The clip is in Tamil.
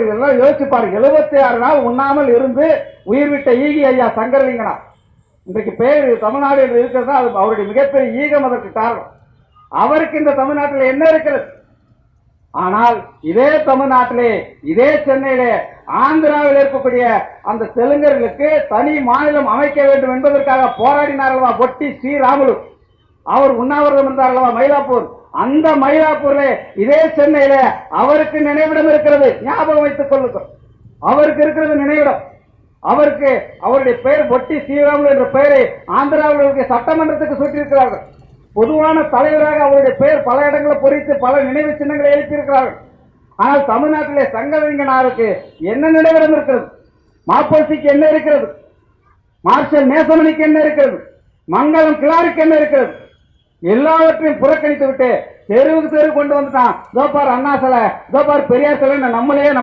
இதெல்லாம் யோசிச்சு பாருங்க. 76 நாள் உண்ணாமல் இருந்து உயிர் விட்ட ஈகி ஐயா சங்கரலிங்கனா இன்றைக்கு பேர் தமிழ்நாடு என்று இருக்கிறதா அது அவருடைய மிகப்பெரிய ஈகம் அதற்கு காரணம். அவருக்கு இந்த தமிழ்நாட்டில் என்ன இருக்கிறது? ஆனால் இதே தமிழ்நாட்டிலே இதே சென்னையிலே ஆந்திராவில் இருக்கக்கூடிய அந்த தெலுங்கர்களுக்கு தனி மாநிலம் அமைக்க வேண்டும் என்பதற்காக போராடினார் அல்லவா பொட்டி ஸ்ரீராமுலு. அவர் உண்ணாவிரதம் இருந்தார் அல்லவா மயிலாப்பூர். அந்த மயிலாப்பூர்ல இதே சென்னையில அவருக்கு நினைவிடம் இருக்கிறது. ஞாபகம் வைத்துக் கொள்ளுங்கள், அவருக்கு இருக்கிறது நினைவிடம். அவருக்கு அவருடைய பெயர் பொட்டி ஸ்ரீராமுலு என்ற பெயரை ஆந்திராவில் சட்டமன்றத்துக்கு சூட்டியிருக்கிறார்கள். பொதுவான தலைவராக அவருடைய பெயர் பல இடங்களில் பொறித்து பல நினைவு சின்னங்களை எழுப்பியிருக்கிறார்கள். ஆனால் தமிழ்நாட்டிலே சங்கரலிங்கனாருக்கு என்ன நினைவிடம் இருக்கிறது? மாப்போசிக்கு என்ன இருக்கிறது? மார்ஷல் நேசமணிக்கு என்ன இருக்கிறது? மங்களம் கிளாருக்கு என்ன இருக்கிறது? எல்லாவற்றையும் புறக்கணித்து விட்டு தெருவுக்கு தெரு கொண்டு வந்துட்டான். தோப்பார் அண்ணா சிலை, தோப்பார் பெரியார் சிலை நம்மளையே